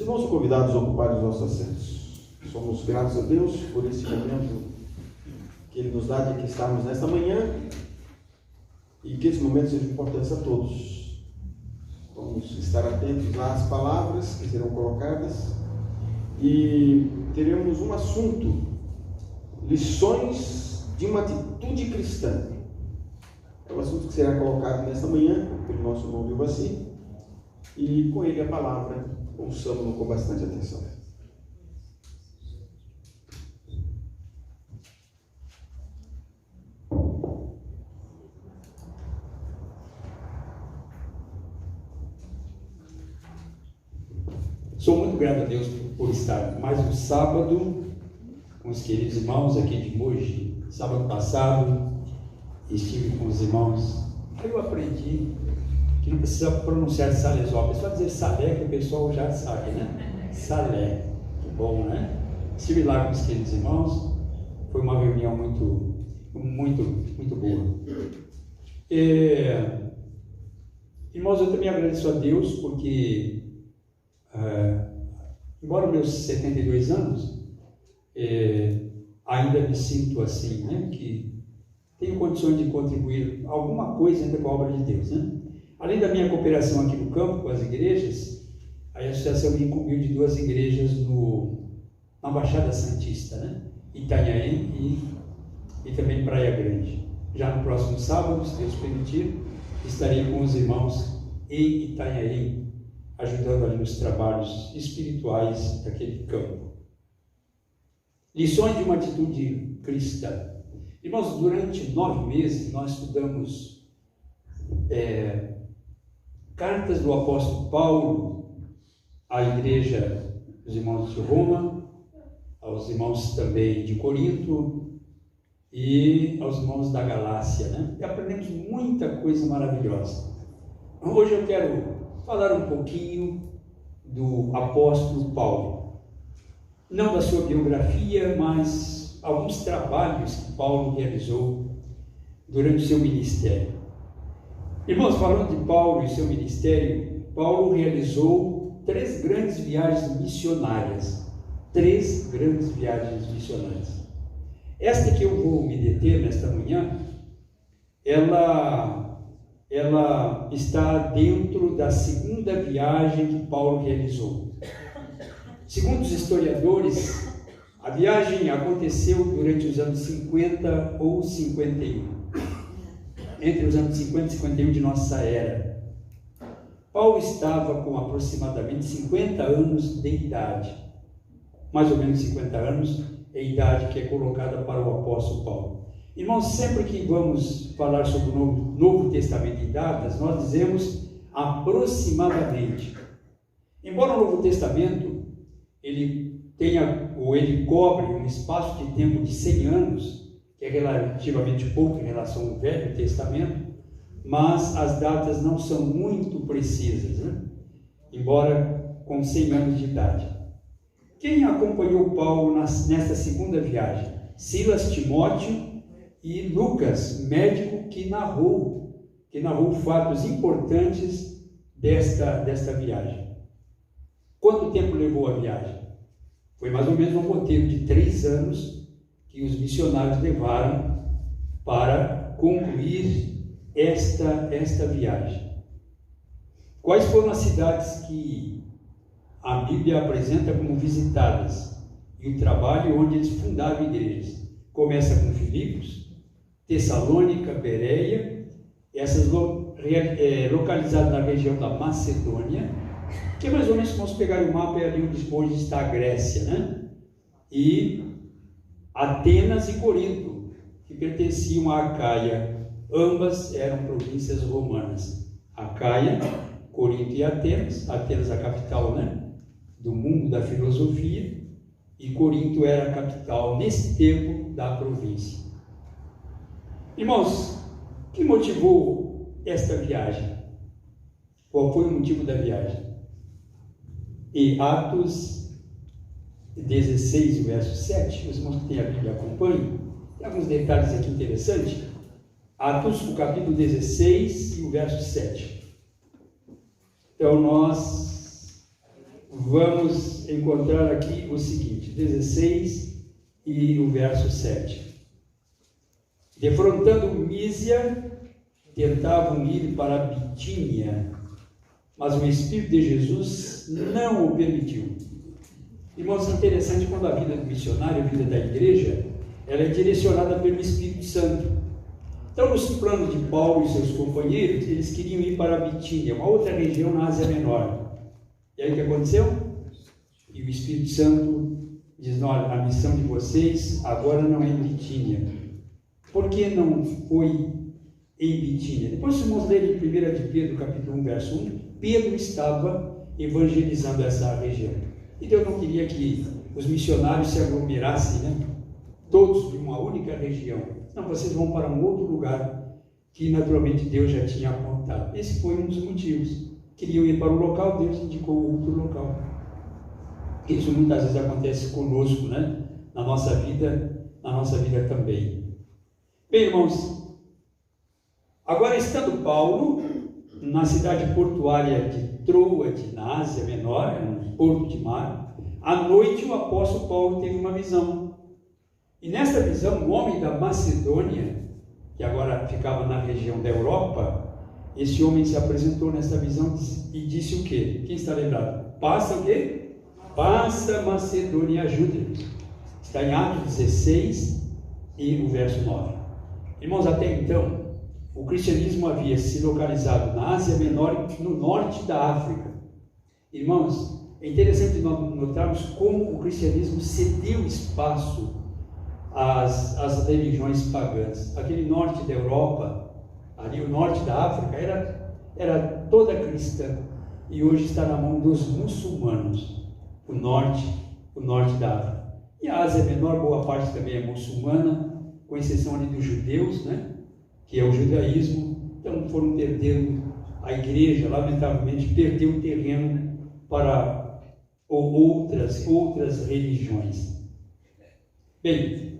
Os irmãos são convidados a ocupar os nossos assentos. Somos gratos a Deus por esse momento que Ele nos dá de aqui estarmos nesta manhã e que esse momento seja importante a todos. Vamos estar atentos às palavras que serão colocadas e teremos um assunto: lições de uma atitude cristã. É o assunto que será colocado nesta manhã pelo nosso irmão Vilvaci, e com ele a palavra, ouçamos-no com bastante atenção. Sou muito grato a Deus por estar mais um sábado com os queridos irmãos aqui de Mogi. Sábado passado estive com os irmãos, aí eu aprendi que não precisa pronunciar Salesópolis, só dizer Salé que o pessoal já sabe, né? Salé, que bom, né? Estive lá com os queridos irmãos, foi uma reunião muito boa. Irmãos, eu também agradeço a Deus porque, embora meus 72 anos, ainda me sinto assim, né? Que tenho condições de contribuir alguma coisa ainda com a obra de Deus, né? Além da minha cooperação aqui no campo com as igrejas, a associação me incumbiu de 2 igrejas na Baixada Santista, né? Itanhaém e também Praia Grande. Já no próximo sábado, se Deus permitir, estarei com os irmãos em Itanhaém, ajudando ali nos trabalhos espirituais daquele campo. Lições de uma atitude cristã. Irmãos, durante 9 meses nós estudamos cartas do apóstolo Paulo à igreja dos irmãos de Roma, aos irmãos também de Corinto e aos irmãos da Galácia, né? E aprendemos muita coisa maravilhosa. Hoje eu quero falar um pouquinho do apóstolo Paulo, não da sua biografia, mas alguns trabalhos que Paulo realizou durante o seu ministério. Irmãos, falando de Paulo e seu ministério, Paulo realizou 3 grandes viagens missionárias. 3 grandes viagens missionárias. Esta que eu vou me deter nesta manhã, ela está dentro da 2ª viagem que Paulo realizou. Segundo os historiadores, a viagem aconteceu durante os anos 50 ou 51, entre os anos 50 e 51 de nossa era. Paulo estava com aproximadamente 50 anos de idade, mais ou menos 50 anos é a idade que é colocada para o apóstolo Paulo. Irmãos, sempre que vamos falar sobre o Novo Testamento em datas, nós dizemos aproximadamente. Embora o Novo Testamento ele cobre um espaço de tempo de 100 anos, que é relativamente pouco em relação ao Velho Testamento, mas as datas não são muito precisas, né? Embora com 100 anos de idade. Quem acompanhou Paulo nesta 2ª viagem? Silas, Timóteo e Lucas, médico que narrou fatos importantes desta viagem. Quanto tempo levou a viagem? Foi mais ou menos um roteiro de 3 anos que os missionários levaram para concluir esta viagem. Quais foram as cidades que a Bíblia apresenta como visitadas e o trabalho onde eles fundaram igrejas? Começa com Filipos, Tessalônica, Bereia, essas localizadas na região da Macedônia, que é mais ou menos, vamos pegar o mapa, é ali onde hoje está a Grécia, né? E Atenas e Corinto, que pertenciam à Acaia. Ambas eram províncias romanas. Acaia, Corinto e Atenas. Atenas a capital, né, do mundo da filosofia, e Corinto era a capital, nesse tempo, da província. Irmãos, o que motivou esta viagem? Qual foi o motivo da viagem? Em Atos 16, verso 7, os irmãos que têm a Bíblia acompanhem, tem alguns detalhes aqui interessantes. Atos, o capítulo 16 e o verso 7. Então nós vamos encontrar aqui o seguinte, 16 e o verso 7. Defrontando Mísia, tentavam ir para Bitínia, mas o Espírito de Jesus não o permitiu. Irmãos, é interessante quando a vida do missionário, a vida da igreja, ela é direcionada pelo Espírito Santo. Então, nos planos de Paulo e seus companheiros, eles queriam ir para Bitínia, uma outra região na Ásia Menor. E aí o que aconteceu? E o Espírito Santo diz, não, a missão de vocês agora não é em Bitínia. Por que não foi em Bitínia? Depois, se irmãos lerem em 1 de Pedro, capítulo 1, verso 1, Pedro estava evangelizando essa região. E Deus não queria que os missionários se aglomerassem, né? Todos de uma única região. Não, vocês vão para um outro lugar que naturalmente Deus já tinha apontado. Esse foi um dos motivos. Queriam ir para um local, Deus indicou outro local. Isso muitas vezes acontece conosco, né? Na nossa vida também. Bem, irmãos, agora estando Paulo na cidade portuária de Troade, na Ásia Menor, um porto de mar, à noite o apóstolo Paulo teve uma visão. E nesta visão, o homem da Macedônia, que agora ficava na região da Europa, esse homem se apresentou nesta visão e disse o quê? Quem está lembrado? Passa o quê? Passa Macedônia e ajuda-nos. Está em Atos 16 e o verso 9. Irmãos, até então, o cristianismo havia se localizado na Ásia Menor e no norte da África. Irmãos, é interessante notarmos como o cristianismo cedeu espaço às religiões pagãs. Aquele norte da Europa, ali o norte da África, era toda cristã e hoje está na mão dos muçulmanos, o norte da África. E a Ásia Menor, boa parte também é muçulmana, com exceção ali dos judeus, né? Que é o judaísmo. Então foram perdendo, a igreja lamentavelmente perdeu o terreno para outras religiões. Bem,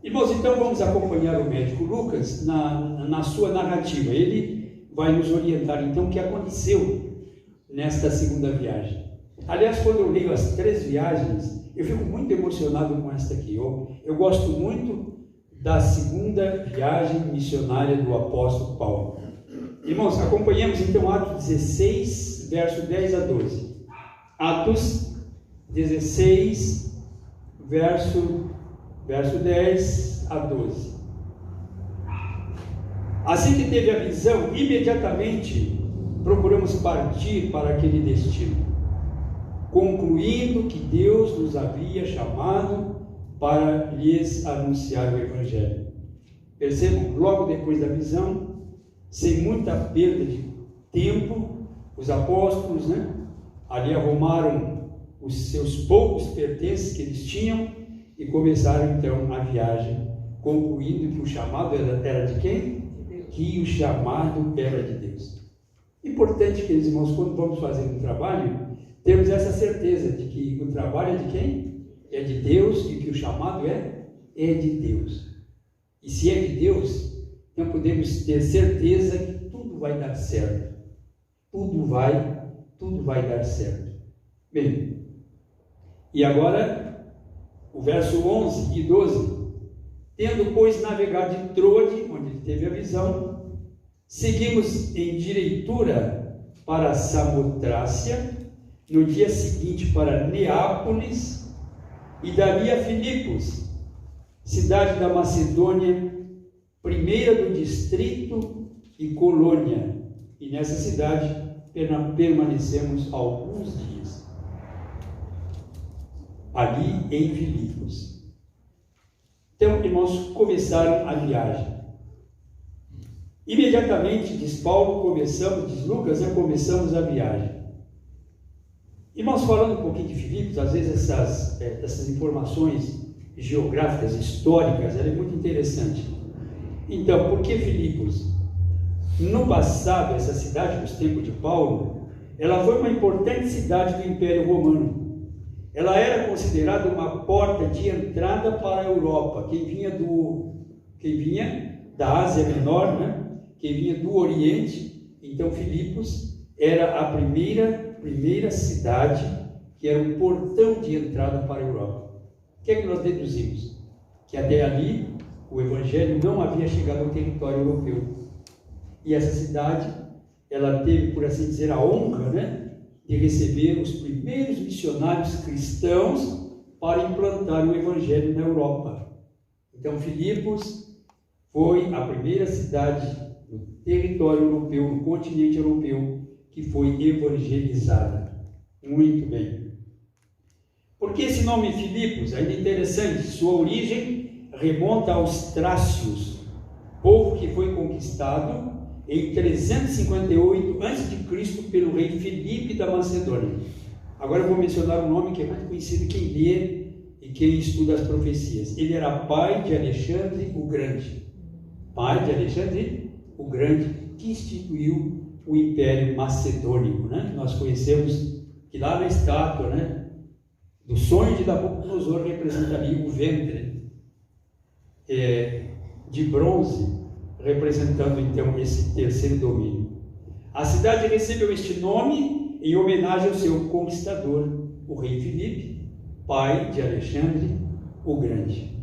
irmãos, então vamos acompanhar o médico Lucas na sua narrativa. Ele vai nos orientar então o que aconteceu nesta segunda viagem. Aliás, quando eu leio as 3 viagens, eu fico muito emocionado com esta aqui. Eu gosto muito da segunda viagem missionária do apóstolo Paulo. Irmãos, acompanhamos então Atos 16, verso 10 a 12. Atos 16, verso 10 a 12. Assim que teve a visão, imediatamente procuramos partir para aquele destino, concluindo que Deus nos havia chamado para lhes anunciar o Evangelho. Percebam, logo depois da visão, sem muita perda de tempo, os apóstolos, ali arrumaram os seus poucos pertences que eles tinham e começaram então a viagem, concluindo que o chamado era de quem? Que o chamado era de Deus. Importante, queridos irmãos, quando vamos fazer um trabalho, temos essa certeza de que o trabalho é de quem? É de Deus, e que o chamado é de Deus. E se é de Deus, então podemos ter certeza que tudo vai dar certo. Tudo vai dar certo. Bem, e agora, o verso 11 e 12. Tendo, pois, navegado de Troade, onde ele teve a visão, seguimos em direitura para Samotrácia, no dia seguinte para Neápolis, e dali a Filipos, cidade da Macedônia, primeira do distrito e colônia. E nessa cidade permanecemos alguns dias. Ali em Filipos. Então, irmãos, começaram a viagem. Imediatamente, diz Paulo, diz Lucas, começamos a viagem. Irmãos, falando um pouquinho de Filipos, às vezes essas informações geográficas, históricas, ela é muito interessante. Então, por que Filipos? No passado, essa cidade, nos tempos de Paulo, ela foi uma importante cidade do Império Romano. Ela era considerada uma porta de entrada para a Europa. Quem vinha da Ásia Menor, quem vinha do Oriente, então Filipos era a primeira cidade que era o portão de entrada para a Europa. O que é que nós deduzimos? Que até ali o Evangelho não havia chegado ao território europeu. E essa cidade, ela teve, por assim dizer, a honra, né, de receber os primeiros missionários cristãos para implantar o Evangelho na Europa. Então, Filipos foi a primeira cidade no território europeu, no continente europeu, que foi evangelizada. Muito bem. Por que esse nome Filipos? Ainda interessante, sua origem remonta aos Trácios, povo que foi conquistado em 358 a.C. pelo rei Filipe da Macedônia. Agora eu vou mencionar um nome que é muito conhecido quem lê e quem estuda as profecias. Ele era pai de Alexandre o Grande. Pai de Alexandre o Grande, que instituiu o Império Macedônico, né? Nós conhecemos que lá na estátua, né, do sonho de Nabucodonosor representa ali o ventre de bronze, representando então esse terceiro domínio. A cidade recebeu este nome em homenagem ao seu conquistador, o rei Filipe, pai de Alexandre o Grande.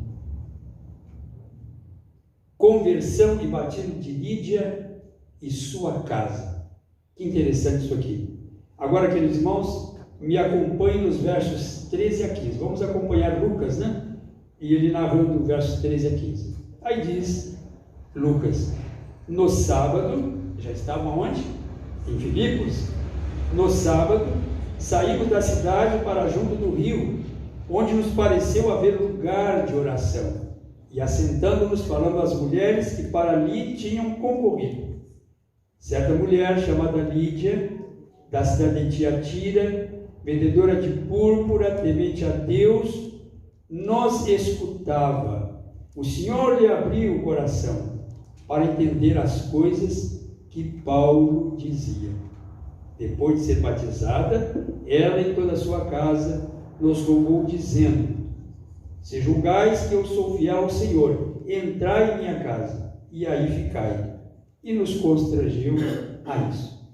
Conversão e batismo de Lídia e sua casa. Que interessante isso aqui. Agora, queridos irmãos, me acompanhem nos versos 13 a 15. Vamos acompanhar Lucas, né? E ele narrando versos 13 a 15. Aí diz Lucas: no sábado, já estavam onde? Em Filipos. No sábado, saímos da cidade para junto do rio, onde nos pareceu haver lugar de oração. E assentando-nos, falando às mulheres que para ali tinham concorrido. Certa mulher chamada Lídia, da cidade de Tiatira, vendedora de púrpura, temente a Deus, nos escutava. O Senhor lhe abriu o coração para entender as coisas que Paulo dizia. Depois de ser batizada, ela e toda a sua casa nos rogou, dizendo: se julgais que eu sou fiel ao Senhor, entrai em minha casa, e aí ficai. E nos constrangeu a isso.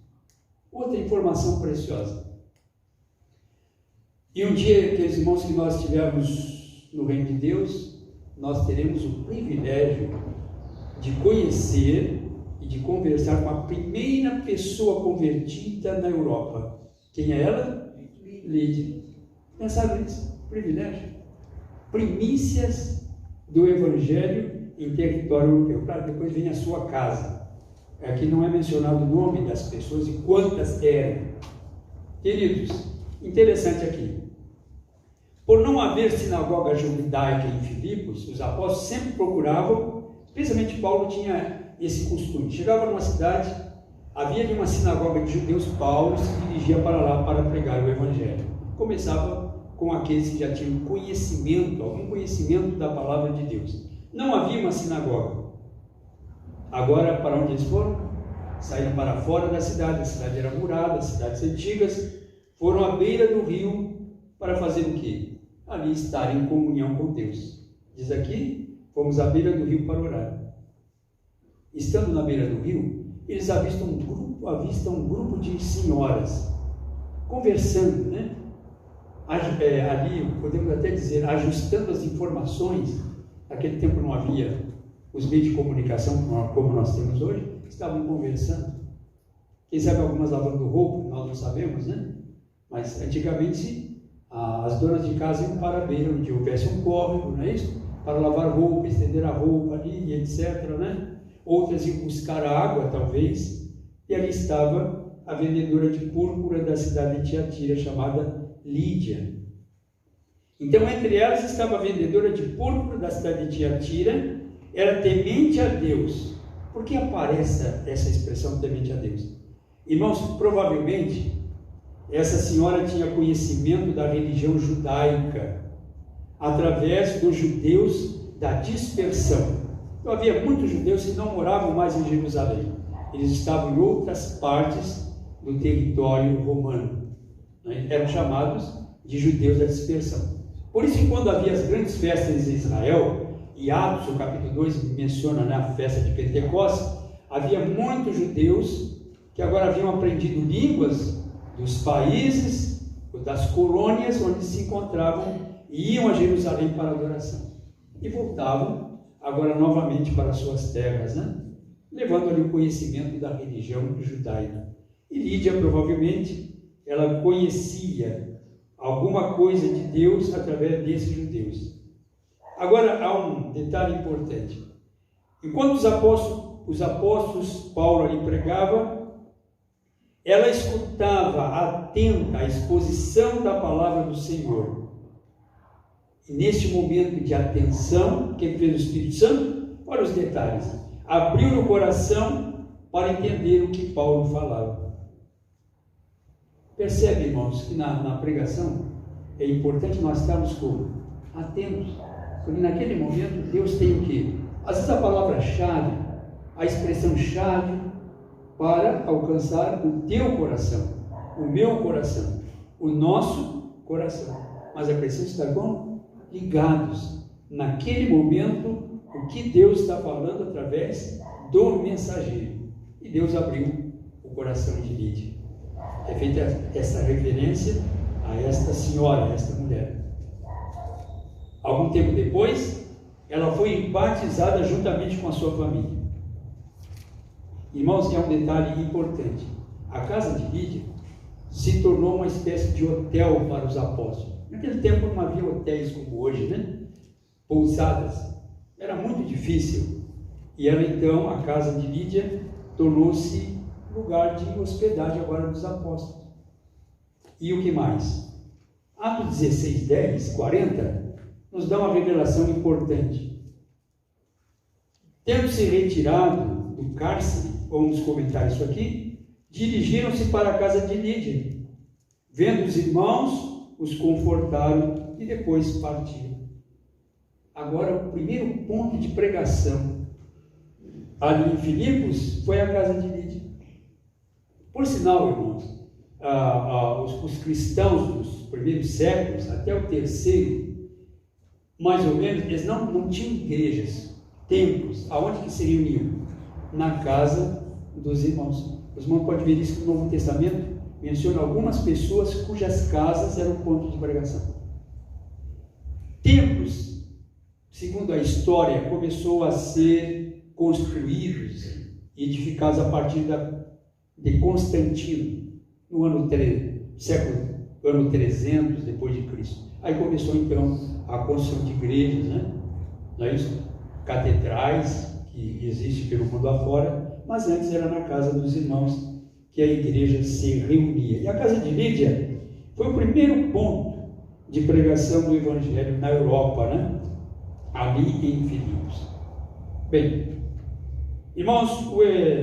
Outra informação preciosa. E um dia, aqueles irmãos, que nós estivermos no reino de Deus, nós teremos o privilégio de conhecer e de conversar com a primeira pessoa convertida na Europa. Quem é ela? Lídia. Pensaram nisso? Privilégio. Primícias do Evangelho em território europeu. Claro, depois vem a sua casa. Aqui não é mencionado o nome das pessoas e quantas eram. Queridos, interessante aqui. Por não haver sinagoga judaica em Filipos, os apóstolos sempre procuravam, especialmente Paulo tinha esse costume. Chegava numa cidade, havia ali uma sinagoga de judeus, Paulo se dirigia para lá para pregar o Evangelho. Começava com aqueles que já tinham conhecimento, algum conhecimento da palavra de Deus. Não havia uma sinagoga. Agora, para onde eles foram? Saíram para fora da cidade. A cidade era murada, as cidades antigas. Foram à beira do rio para fazer o quê? Ali estar em comunhão com Deus. Diz aqui, fomos à beira do rio para orar. Estando na beira do rio, eles avistam um grupo de senhoras conversando, né? Ali, podemos até dizer, ajustando as informações. Naquele tempo não havia os meios de comunicação como nós temos hoje, estavam conversando. Quem sabe algumas lavando roupa, nós não sabemos, né? Mas antigamente as donas de casa iam para a beira onde houvesse um córrego, não é isso? Para lavar roupa, estender a roupa ali, etc., né? Outras iam buscar água, talvez, e ali estava a vendedora de púrpura da cidade de Tiatira, chamada Lídia. Então, entre elas estava a vendedora de púrpura da cidade de Tiatira, era temente a Deus. Por que aparece essa expressão temente a Deus? Irmãos, provavelmente essa senhora tinha conhecimento da religião judaica através dos judeus da dispersão. Então havia muitos judeus que não moravam mais em Jerusalém. Eles estavam em outras partes do território romano, né? Eram chamados de judeus da dispersão. Por isso, quando havia as grandes festas em Israel, e Atos, o capítulo 2, menciona, né, a festa de Pentecostes, havia muitos judeus que agora haviam aprendido línguas dos países das colônias onde se encontravam e iam a Jerusalém para a adoração. E voltavam agora novamente para suas terras, né? Levando ali o conhecimento da religião judaica. E Lídia, provavelmente, ela conhecia alguma coisa de Deus através desses judeus. Agora, há um detalhe importante. Enquanto os apóstolos Paulo ali pregava, ela escutava atenta a exposição da palavra do Senhor. E neste momento de atenção, o que fez o Espírito Santo? Olha os detalhes. Abriu o coração para entender o que Paulo falava. Percebe, irmãos, que na pregação é importante nós estarmos como? Atentos. Porque naquele momento Deus tem o quê? Às vezes a palavra-chave, a expressão-chave para alcançar o teu coração, o meu coração, o nosso coração. Mas é preciso estar como? Ligados naquele momento o que Deus está falando através do mensageiro. E Deus abriu o coração de Lídia. É feita essa referência a esta senhora, a esta mulher. Algum tempo depois, ela foi batizada juntamente com a sua família. Irmãos, é um detalhe importante. A casa de Lídia se tornou uma espécie de hotel para os apóstolos. Naquele tempo não havia hotéis como hoje, né? Pousadas. Era muito difícil. E ela então, a casa de Lídia, tornou-se lugar de hospedagem agora dos apóstolos. E o que mais? Atos 16, 10, 40, nos dá uma revelação importante. Tendo se retirado do cárcere, vamos comentar isso aqui, dirigiram-se para a casa de Lídia. Vendo os irmãos, os confortaram e depois partiram. Agora, o primeiro ponto de pregação ali em Filipos foi a casa de Lídia. Por sinal, irmãos, os cristãos dos primeiros séculos, até o terceiro, mais ou menos, eles não tinham igrejas, templos, aonde que se reuniam? Na casa dos irmãos. Os irmãos podem ver isso no Novo Testamento, menciona algumas pessoas cujas casas eram ponto de pregação. Templos, segundo a história, começou a ser construídos e edificados a partir de Constantino, no ano 300 depois de Cristo. Aí começou então a construção de igrejas, né? Não é isso? Catedrais, que existem pelo mundo afora, mas antes era na casa dos irmãos que a igreja se reunia. E a casa de Lídia foi o primeiro ponto de pregação do Evangelho na Europa, né? Ali em Filipos. Bem, irmãos,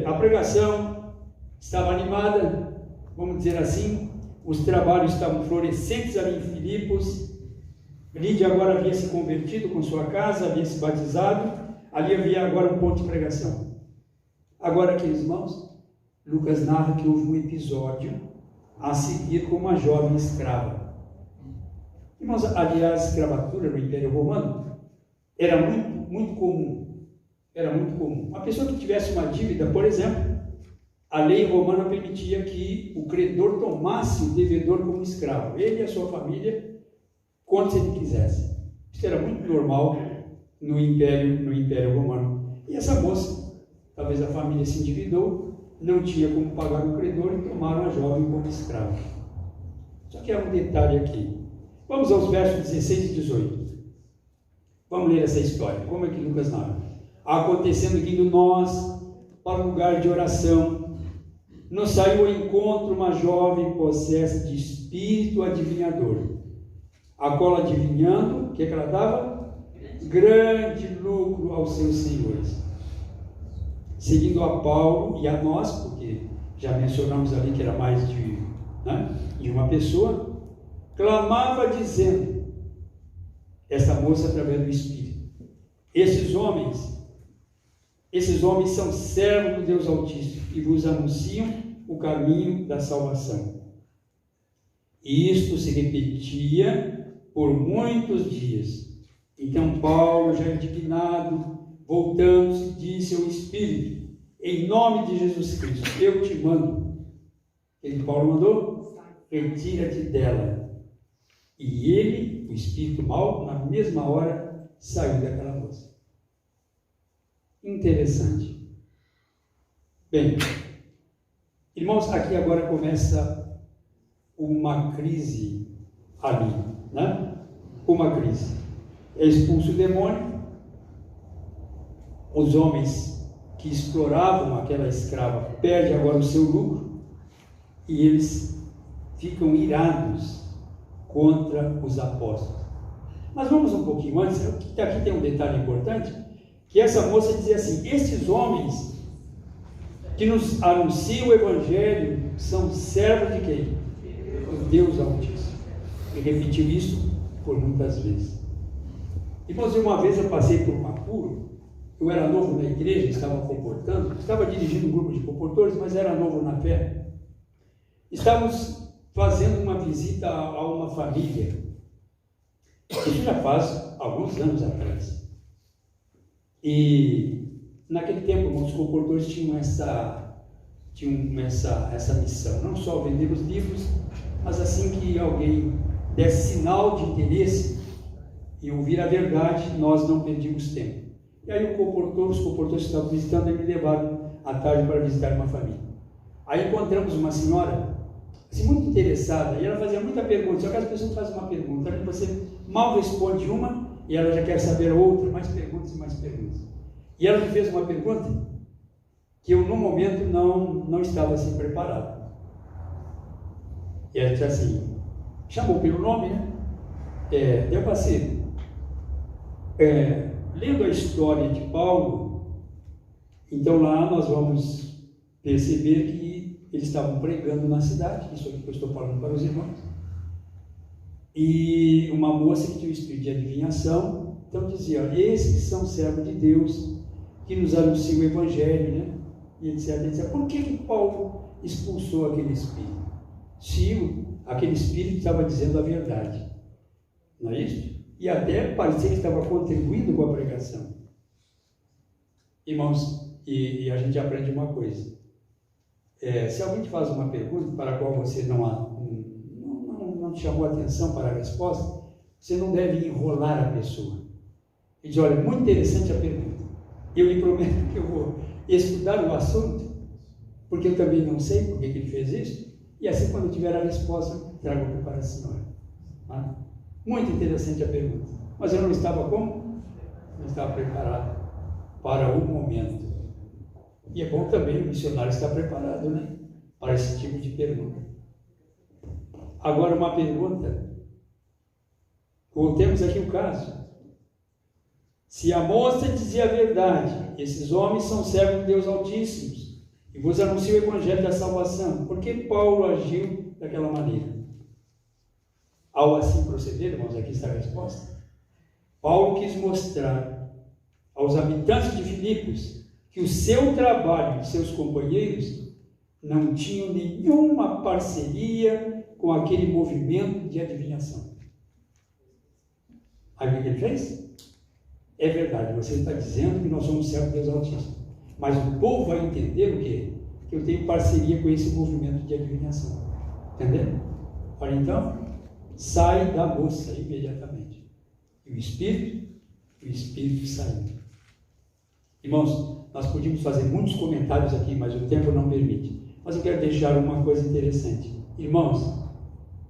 a pregação estava animada, vamos dizer assim, os trabalhos estavam florescentes ali em Filipos. Lídia agora havia se convertido com sua casa, havia se batizado, ali havia agora um ponto de pregação. Agora, queridos irmãos, Lucas narra que houve um episódio a seguir com uma jovem escrava. Irmãos, aliás, a escravatura no Império Romano era muito comum. Era muito comum. Uma pessoa que tivesse uma dívida, por exemplo, a lei romana permitia que o credor tomasse o devedor como escravo, ele e a sua família, quanto ele quisesse. Isso era muito normal no Império Romano. E essa moça, talvez a família se endividou, não tinha como pagar o credor e tomaram a jovem como escrava. Só que há um detalhe aqui. Vamos aos versos 16 e 18. Vamos ler essa história. Como é que Lucas narra? Acontecendo que indo nós para o lugar de oração, nos saiu ao encontro uma jovem possessa de espírito adivinhador, a qual adivinhando, o que ela dava? Grande lucro aos seus senhores. Seguindo a Paulo e a nós, porque já mencionamos ali que era mais de uma pessoa, clamava dizendo, essa moça através do Espírito, esses homens são servos do Deus Altíssimo e vos anunciam o caminho da salvação. E isto se repetia por muitos dias. Então Paulo, já indignado, voltando-se, disse ao Espírito, em nome de Jesus Cristo, eu te mando. Ele, Paulo mandou, retira-te dela, E ele, o espírito mau, na mesma hora, saiu daquela moça. Interessante. Bem, irmãos, aqui agora começa uma crise ali, né? Uma crise. É expulso o demônio, os homens que exploravam aquela escrava perdem agora o seu lucro e eles ficam irados contra os apóstolos. Mas vamos um pouquinho antes, aqui tem um detalhe importante, que essa moça dizia assim: esses homens que nos anunciam o Evangelho são servos de quem? O Deus Altíssimo. E repetiu isso por muitas vezes. Irmãos, uma vez eu passei por um apuro, eu era novo na igreja, estava comportando, estava dirigindo um grupo de comportores, mas era novo na fé. Estávamos fazendo uma visita a uma família, isso já faz alguns anos atrás. E naquele tempo, os comportores tinham essa missão, não só vender os livros, mas assim que alguém desse sinal de interesse e ouvir a verdade, nós não perdíamos tempo. E aí os comportores que estavam visitando, me levaram à tarde para visitar uma família. Aí encontramos uma senhora, assim, muito interessada, e ela fazia muita pergunta, só que as pessoas fazem uma pergunta, aí você mal responde uma, e ela já quer saber outra, mais perguntas e mais perguntas. E ela me fez uma pergunta que eu, no momento, não estava assim preparado. E ela disse assim, chamou pelo nome, né? Eu passei, lendo a história de Paulo, então lá nós vamos perceber que eles estavam pregando na cidade, isso aqui que eu estou falando para os irmãos, e uma moça que tinha o espírito de adivinhação, então dizia, esses são servos de Deus, que nos anunciam o Evangelho, né? E etc, etc. Por que Paulo expulsou aquele espírito? Se aquele espírito estava dizendo a verdade, não é isso? E até parecia que estava contribuindo com a pregação. Irmãos, e a gente aprende uma coisa. Se alguém te faz uma pergunta para a qual você não te chamou a atenção para a resposta, você não deve enrolar a pessoa. E diz, olha, muito interessante a pergunta. Eu lhe prometo que eu vou estudar o assunto, porque eu também não sei por que ele fez isso, e assim, quando eu tiver a resposta, eu trago aqui para a senhora. Tá? Muito interessante a pergunta. Mas eu não estava como? Não estava preparado para o momento. E é bom também o missionário estar preparado, né? Para esse tipo de pergunta. Agora, uma pergunta. Voltemos aqui o caso. Se a moça dizia a verdade, esses homens são servos de Deus Altíssimo, e vos anunciam o Evangelho da salvação, por que Paulo agiu daquela maneira? Ao assim proceder, irmãos, aqui está a resposta. Paulo quis mostrar aos habitantes de Filipos que o seu trabalho e seus companheiros não tinham nenhuma parceria com aquele movimento de adivinhação. Aí o que ele fez? É verdade, você está dizendo que nós somos servos de Deus Altíssimo, mas o povo vai entender o quê? Que eu tenho parceria com esse movimento de adivinhação. Entendeu? Olha, então, sai da moça imediatamente. E o Espírito saiu. Irmãos, nós podíamos fazer muitos comentários aqui, mas o tempo não permite. Mas eu quero deixar uma coisa interessante. Irmãos,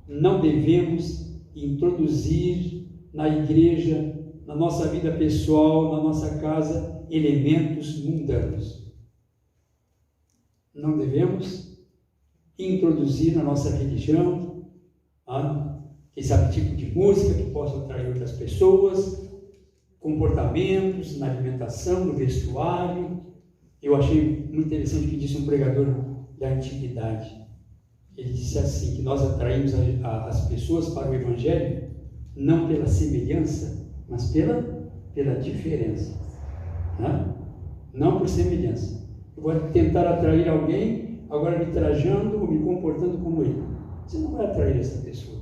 não devemos introduzir na igreja, na nossa vida pessoal, na nossa casa, elementos mundanos. Não devemos introduzir na nossa religião, quem sabe, tipo de música que possa atrair outras pessoas, comportamentos na alimentação, no vestuário. Eu achei muito interessante o que disse um pregador da antiguidade. Ele disse assim, que nós atraímos as pessoas para o Evangelho não pela semelhança, mas pela diferença. Não por semelhança. Eu vou tentar atrair alguém, agora me trajando ou me comportando como ele. Você não vai atrair essa pessoa.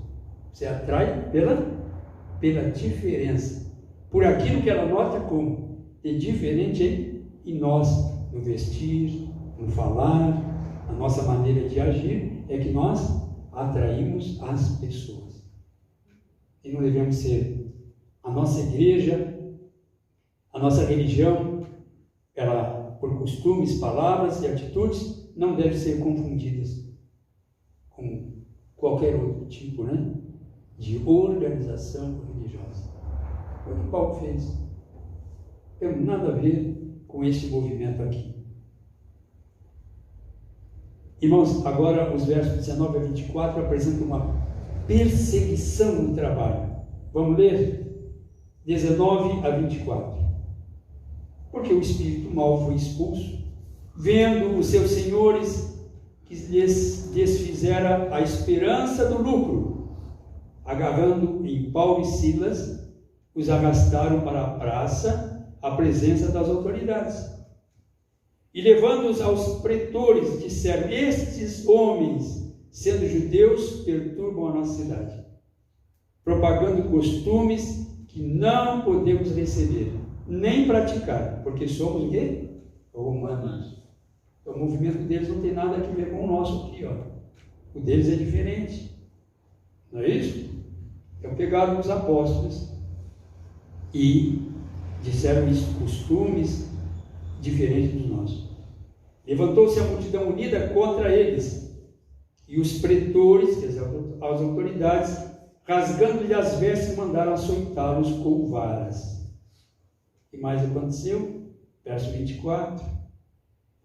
Você atrai pela diferença. Por aquilo que ela nota como de diferente em nós, no vestir, no falar, na nossa maneira de agir, é que nós atraímos as pessoas. e não devemos ser. A nossa igreja, a nossa religião, ela, por costumes, palavras e atitudes, não deve ser confundidas com qualquer outro tipo, né, de organização religiosa. Foi o que Paulo fez. Não tem nada a ver com esse movimento aqui. Irmãos, agora os versos 19 a 24 apresentam uma perseguição no trabalho. Vamos ler? 19 a 24. Porque o espírito mau foi expulso, vendo os seus senhores que lhes desfizera a esperança do lucro, agarrando em Paulo e Silas, os arrastaram para a praça, à presença das autoridades. E levando-os aos pretores, disseram: estes homens, sendo judeus, perturbam a nossa cidade, propagando costumes que não podemos receber, nem praticar, porque somos o quê? Romanos. Então, o movimento deles não tem nada a ver com o nosso aqui, ó. O deles é diferente. Não é isso? Então pegaram os apóstolos e disseram isso, costumes diferentes dos nossos. Levantou-se a multidão unida contra eles, e os pretores, que as autoridades, rasgando-lhe as vestes, mandaram açoitá-los com varas. O que mais aconteceu? Verso 24.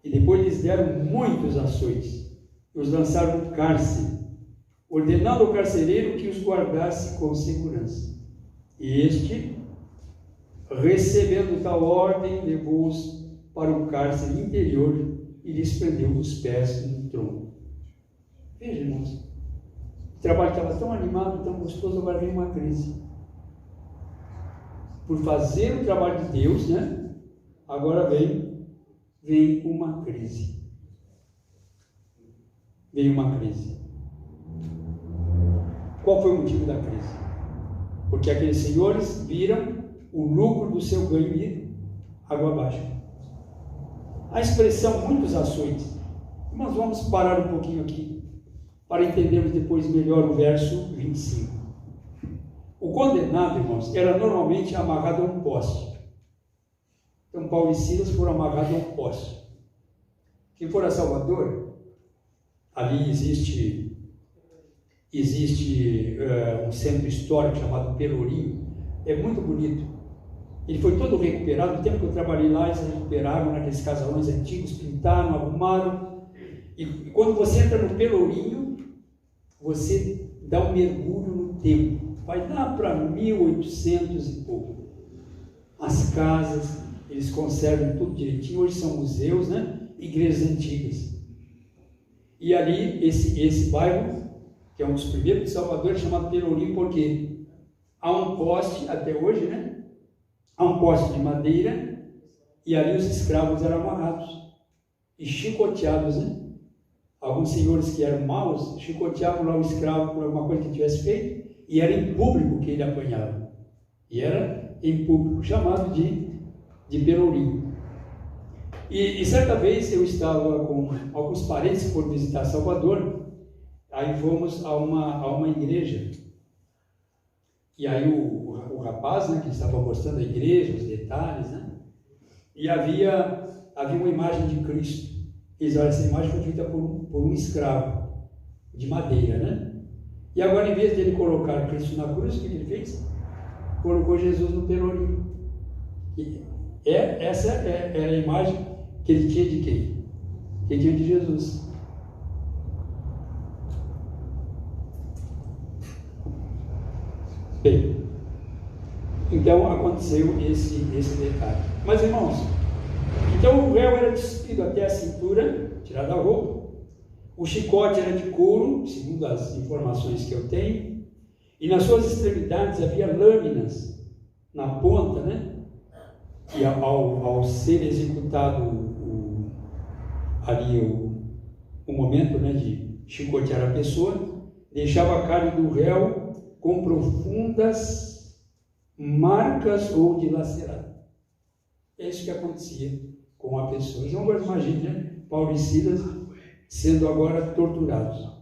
E depois lhes deram muitos açoites, e os lançaram no cárcere, ordenando ao carcereiro que os guardasse com segurança. E este, recebendo tal ordem, levou-os para o cárcere interior e lhes prendeu os pés no tronco. Veja, irmãos, o trabalho estava tão animado, tão gostoso, agora vem uma crise. Por fazer o trabalho de Deus, né? Agora vem uma crise. Veio uma crise. Qual foi o motivo da crise? Porque aqueles senhores viram o lucro do seu ganho ir água abaixo. A expressão muitos açoites. Mas vamos parar um pouquinho aqui para entendermos depois melhor o verso 25. O condenado, irmãos, era normalmente amarrado a um poste. Então Paulo e Silas foram amarrados a um poste. Quem for a Salvador, ali existe um centro histórico chamado Pelourinho. É muito bonito. Ele foi todo recuperado. No tempo que eu trabalhei lá, eles recuperaram naqueles casarões antigos, pintaram, arrumaram. E quando você entra no Pelourinho, você dá um mergulho no tempo. Vai lá para 1800 e pouco. As casas, eles conservam tudo direitinho. Hoje são museus, né? Igrejas antigas. E ali, esse bairro, que é um dos primeiros de Salvador, é chamado Pelourinho, porque há um poste, até hoje, né? Há um poste de madeira, e ali os escravos eram amarrados e chicoteados, né? Alguns senhores que eram maus chicoteavam lá o escravo por alguma coisa que tivesse feito, e era em público que ele apanhava. E era em público, chamado de Pelourinho. E certa vez eu estava com alguns parentes por visitar Salvador, aí fomos a uma igreja. E aí o rapaz, né, que estava mostrando a igreja, os detalhes, né, e havia uma imagem de Cristo. Essa imagem foi feita por um escravo de madeira, né? E agora, em vez de ele colocar Cristo na cruz, o que ele fez? Colocou Jesus no Pelourinho. Essa era a imagem que ele tinha de quem? Que ele tinha de Jesus. Bem, então aconteceu esse detalhe. Mas, irmãos, então o véu era despido até a cintura, tirado a roupa. O chicote era de couro, segundo as informações que eu tenho, e nas suas extremidades havia lâminas na ponta, né? E ao ser executado o momento, né, de chicotear a pessoa, deixava a carne do réu com profundas marcas ou dilacerada. É isso que acontecia com a pessoa. Então agora imagine, né? Paulo e Silas sendo agora torturados. O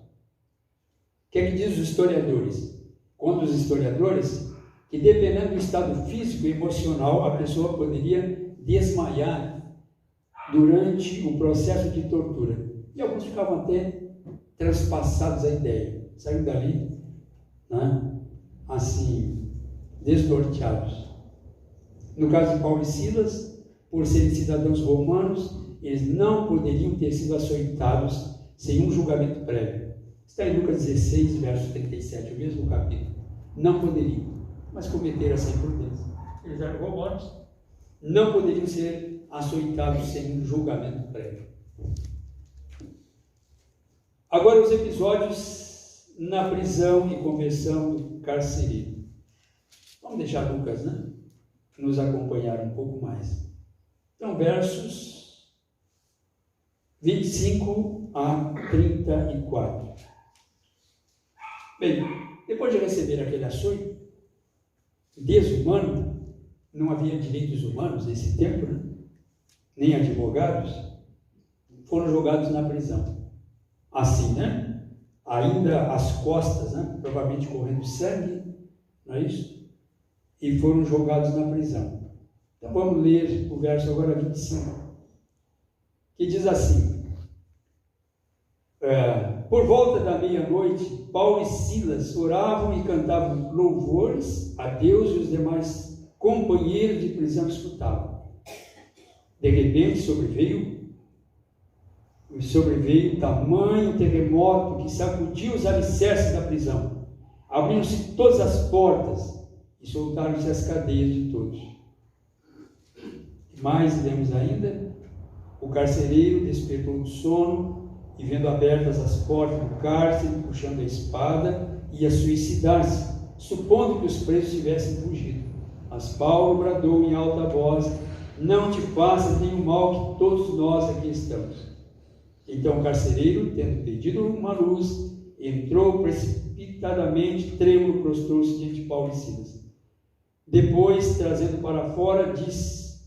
que é que diz os historiadores? contam os historiadores, que dependendo do estado físico e emocional, a pessoa poderia desmaiar durante o processo de tortura. E alguns ficavam até transpassados a ideia, saíram dali, né, assim, desnorteados. No caso de Paulo e Silas, por serem cidadãos romanos, eles não poderiam ter sido açoitados sem um julgamento prévio. Está em Lucas 16, verso 37, o mesmo capítulo. Não poderiam, mas cometeram essa imprudência. Eles eram romanos, não poderiam ser açoitados sem um julgamento prévio. Agora os episódios na prisão e conversão do carcereiro. Vamos deixar Lucas, né, nos acompanhar um pouco mais. Então, versos 25 a 34. Bem, depois de receber aquele açoite desumano, não havia direitos humanos nesse tempo, né? Nem advogados, foram jogados na prisão. Assim, né? Ainda as costas, né? Provavelmente correndo sangue, não é isso? E foram jogados na prisão. Então vamos ler o verso agora 25, que diz assim: por volta da meia-noite, Paulo e Silas oravam e cantavam louvores a Deus, e os demais companheiros de prisão escutavam. De repente sobreveio tamanho terremoto que sacudiu os alicerces da prisão. Abriram-se todas as portas e soltaram-se as cadeias de todos. Mais lemos ainda: o carcereiro despertou do sono e, vendo abertas as portas do cárcere, puxando a espada, ia suicidar-se, supondo que os presos tivessem fugido. Mas Paulo bradou em alta voz: não te faças nenhum mal, que todos nós aqui estamos. Então o carcereiro, tendo pedido uma luz, entrou precipitadamente, trêmulo, prostrou-se diante de Paulo e Silas. Depois, trazendo para fora, disse: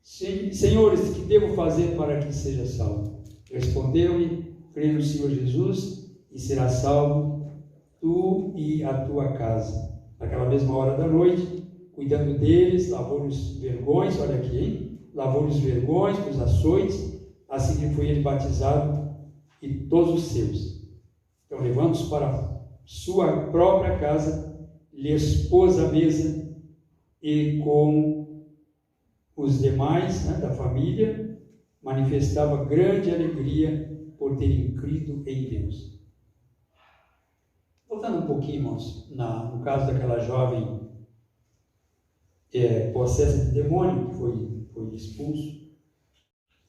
senhores, que devo fazer para que seja salvo? Responderam-lhe: crê no Senhor Jesus e será salvo tu e a tua casa. Naquela mesma hora da noite, cuidando deles, lavou-lhes vergões, olha aqui, hein? Lavou-lhes vergões com os açoites. Assim que foi ele batizado e todos os seus. Então, levando-os para sua própria casa, lhes pôs a mesa e com os demais, né, da família, manifestava grande alegria por terem crido em Deus. Voltando um pouquinho, irmãos, no caso daquela jovem possessa de demônio, que foi expulso.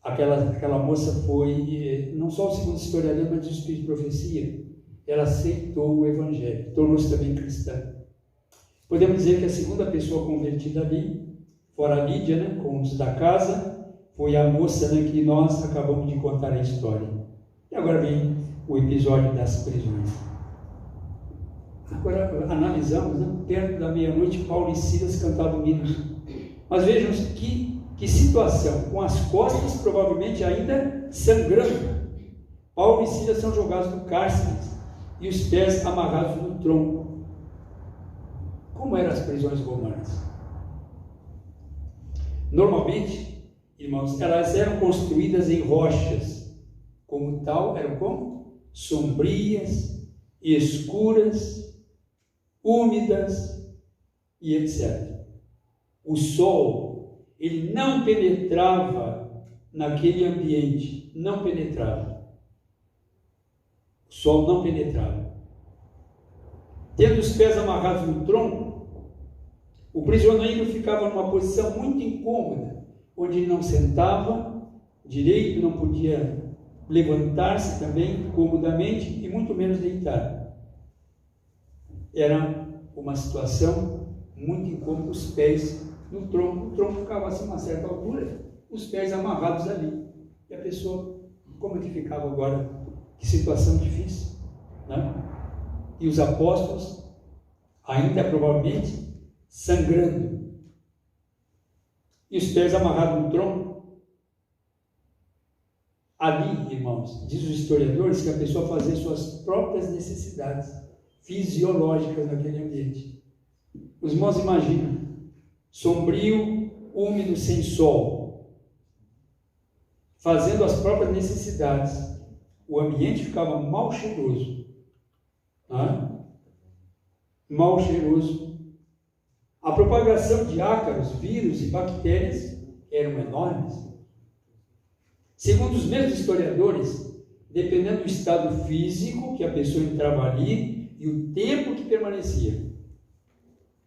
Aquela moça foi, não só o segundo historiador, mas o espírito de profecia. Ela aceitou o evangelho, tornou-se também cristã. Podemos dizer que a segunda pessoa convertida ali, fora a Lídia, né, com os da casa, foi a moça, né, que nós acabamos de contar a história. E agora vem o episódio das prisões. Agora analisamos, né, perto da meia-noite, Paulo e Silas cantavam hinos. Mas vejam que situação, com as costas provavelmente ainda sangrando. Paulo e Silas são jogados no cárcere e os pés amarrados no tronco. Como eram as prisões romanas? Normalmente, irmãos, elas eram construídas em rochas. Como tal, eram como? Sombrias, escuras, úmidas e etc. O sol, ele não penetrava naquele ambiente, não penetrava. O sol não penetrava. Tendo os pés amarrados no tronco, o prisioneiro ficava numa posição muito incômoda, onde ele não sentava direito, não podia levantar-se também comodamente e muito menos deitar. Era uma situação muito incômoda, os pés no tronco. O tronco ficava assim a uma certa altura, os pés amarrados ali. E a pessoa, como é que ficava agora? Que situação difícil, né? E os apóstolos, ainda provavelmente, sangrando. E os pés amarrados no tronco. Ali, irmãos, diz os historiadores que a pessoa fazia suas próprias necessidades, fisiológicas naquele ambiente. Os irmãos imaginam, sombrio, úmido, sem sol, fazendo as próprias necessidades, o ambiente ficava mal cheiroso, mal cheiroso. A propagação de ácaros, vírus e bactérias eram enormes. Segundo os mesmos historiadores, dependendo do estado físico que a pessoa entrava ali e o tempo que permanecia,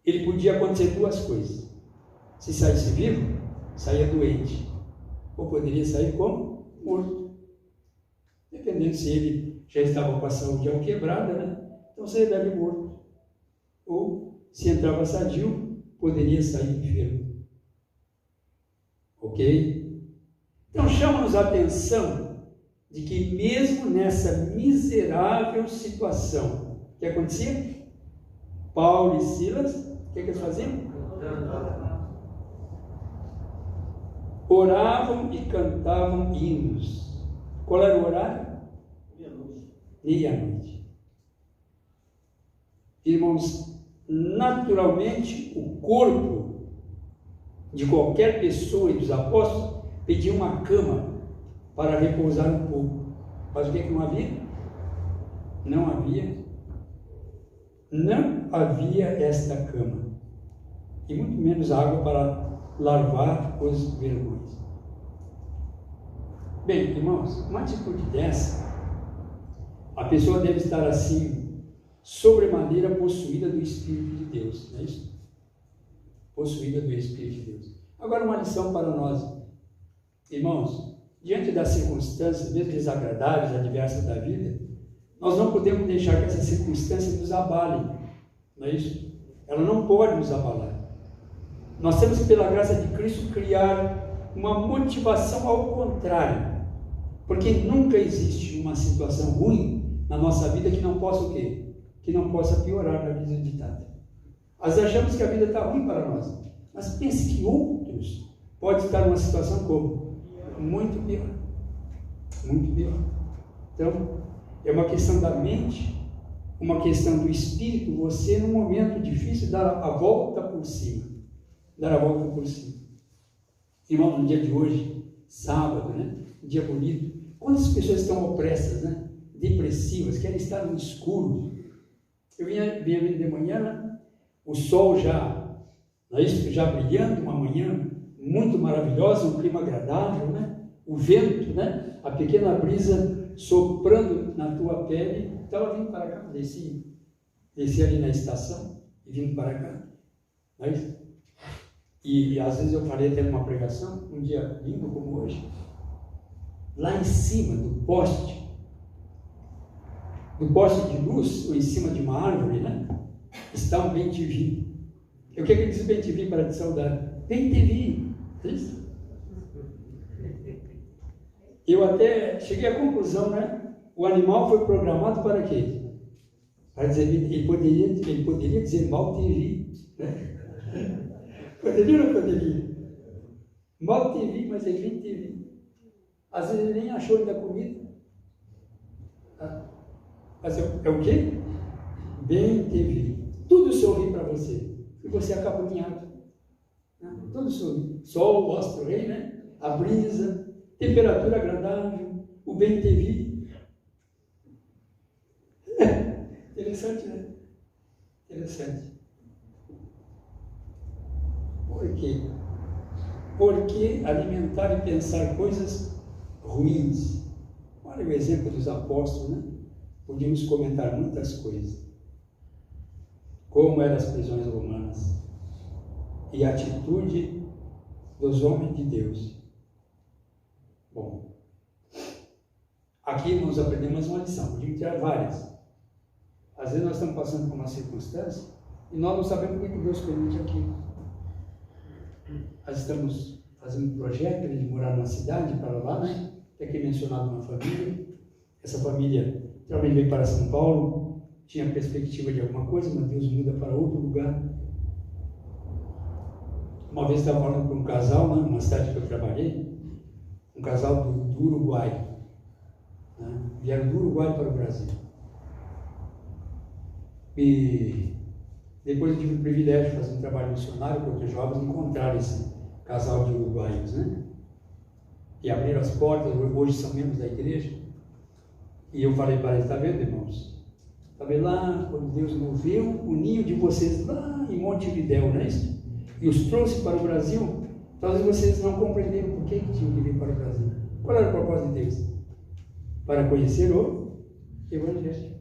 ele podia acontecer duas coisas. Se saísse vivo, saía doente, ou poderia sair como morto, dependendo se ele já estava com a saúde quebrada, né? Então saía dali morto, ou se entrava sadio, poderia sair enfermo. Ok? Então chama-nos a atenção de que mesmo nessa miserável situação, o que acontecia? Paulo e Silas, o que eles faziam? Oravam e cantavam hinos. Qual era o horário? Meia-noite. Irmãos, naturalmente o corpo de qualquer pessoa e dos apóstolos pedia uma cama para repousar um pouco. Mas o que não havia? Não havia esta cama. E muito menos água para lavar os vergões. Bem, irmãos, uma atitude dessa, a pessoa deve estar assim, sobremaneira possuída do Espírito de Deus, não é isso? Possuída do Espírito de Deus. Agora uma lição para nós, irmãos, diante das circunstâncias, mesmo desagradáveis, adversas da vida, nós não podemos deixar que essas circunstâncias nos abalem, não é isso? Ela não pode nos abalar. Nós temos que, pela graça de Cristo, criar uma motivação ao contrário, porque nunca existe uma situação ruim na nossa vida que não possa o quê? Que não possa piorar na vida ditada. Nós achamos que a vida está ruim para nós, mas pense que outros podem estar numa situação como? Muito pior. Muito pior. Então, é uma questão da mente, uma questão do espírito, você num momento difícil dar a volta por cima. Dar a volta por cima. Irmão, no dia de hoje, sábado, né? Um dia bonito. Quantas pessoas estão opressas, né? Depressivas, querem estar no escuro. Eu vinha vindo de manhã, né? O sol já brilhando, uma manhã muito maravilhosa, um clima agradável, né? O vento, né? A pequena brisa soprando na tua pele. Estava vindo para cá, desci ali na estação e vindo para cá. Não é isso? E às vezes eu falei até numa pregação, um dia lindo como hoje, lá em cima do poste de luz, ou em cima de uma árvore, né? Está um bem-te-vi. O que diz bem-te-vi para te saudar? Bem-te-vi. Isso? Eu até cheguei à conclusão, né? O animal foi programado para quê? Para dizer, ele poderia dizer mal-te-vi, né? Poderia ou não poderia? Mal te vi, mas ele nem te vi. Às vezes ele nem achou da comida. Mas é o quê? Bem te vi. Tudo sorri para você. E você acaba alinhado. Tudo sorri. Sol, o astro rei, né? A brisa, temperatura agradável, o bem te vi. Interessante, né? Interessante. Por quê? Porque alimentar e pensar coisas ruins. Olha o exemplo dos apóstolos, né? Podíamos comentar muitas coisas. Como eram as prisões romanas e a atitude dos homens de Deus. Bom, aqui nós aprendemos uma lição, podíamos tirar várias. Às vezes nós estamos passando por uma circunstância e nós não sabemos por que Deus permite aquilo. Nós estamos fazendo um projeto de morar numa cidade para lá, né? Tem aqui mencionado uma família. Essa família também veio para São Paulo, tinha perspectiva de alguma coisa, mas Deus muda para outro lugar. Uma vez estava falando com um casal, né? Numa cidade que eu trabalhei, um casal do Uruguai, né? Vieram do Uruguai para o Brasil. E depois eu tive o privilégio de fazer um trabalho missionário com outros jovens, encontrar esse casal de uruguaios, né? E abriram as portas, hoje são membros da igreja. E eu falei para eles, está vendo, irmãos? Está vendo lá, quando Deus moveu o ninho de vocês lá em Montevidéu, não é isso? E os trouxe para o Brasil, talvez vocês não compreenderam por que tinham que vir para o Brasil. Qual era o propósito de Deus? Para conhecer o Evangelho.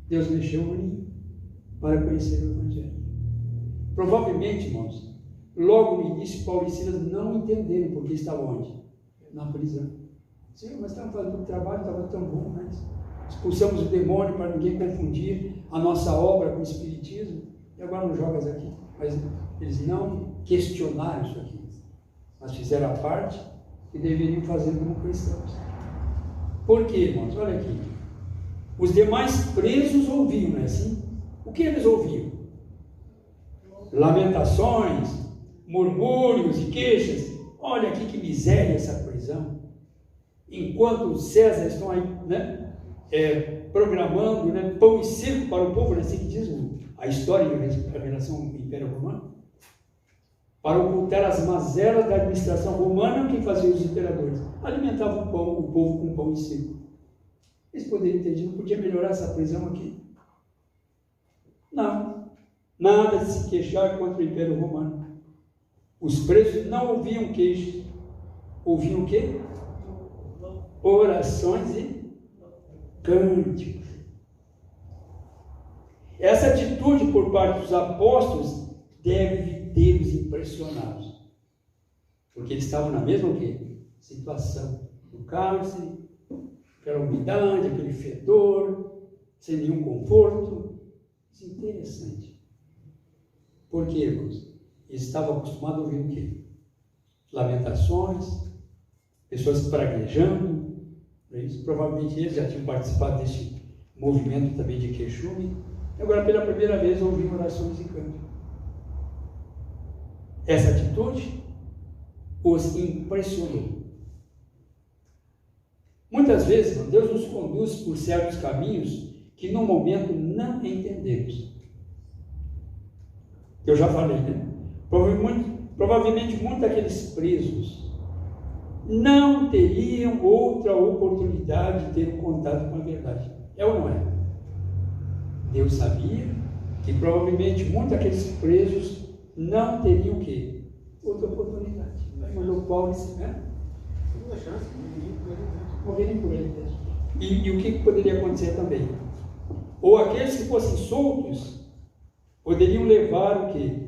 Deus mexeu no ninho para conhecer o Evangelho. Provavelmente, irmãos, logo no início, Paulo e Silas não entenderam porque estavam onde? Na prisão. Sim, mas estava fazendo o trabalho, estava tão bom, mas expulsamos o demônio para ninguém confundir a nossa obra com o espiritismo, e agora não jogas aqui. Mas eles não questionaram isso aqui, mas fizeram a parte que deveriam fazer como cristãos. Por quê, irmãos? Olha aqui. Os demais presos ouviam, não é assim? O que eles ouviam? Lamentações, murmúrios e queixas. Olha aqui que miséria essa prisão. Enquanto os César estão aí, né, programando, né, pão e circo para o povo, né, assim que diz a história em relação ao Império Romano, para ocultar as mazelas da administração romana, que faziam os imperadores? Alimentavam o povo com pão e circo. Eles poderiam ter dito, não podia melhorar essa prisão aqui? Não. Nada de se queixar contra o Império Romano. Os presos não ouviam queixas. Ouviam o quê? Orações e cânticos. Essa atitude por parte dos apóstolos deve ter-os impressionados. Porque eles estavam na mesma o quê? Situação. No cárcere, aquela umidade, aquele fedor, sem nenhum conforto. Isso é interessante. Por quê, irmãos? Eles estavam acostumados a ouvir o quê? Lamentações, pessoas praguejando. Isso, provavelmente eles já tinham participado desse movimento também de queixume. Agora, pela primeira vez, ouviram orações e cânticos. Essa atitude os impressionou. Muitas vezes, Deus nos conduz por certos caminhos que no momento não entendemos. Eu já falei, né? Provavelmente muitos daqueles presos não teriam outra oportunidade de ter um contato com a verdade. É ou não é? Deus sabia que provavelmente muitos daqueles presos não teriam o quê? Outra oportunidade. Aí mandou Paulo e né? Segunda chance, morrerem por ele. E o que poderia acontecer também? Ou aqueles que fossem soltos poderiam levar o quê?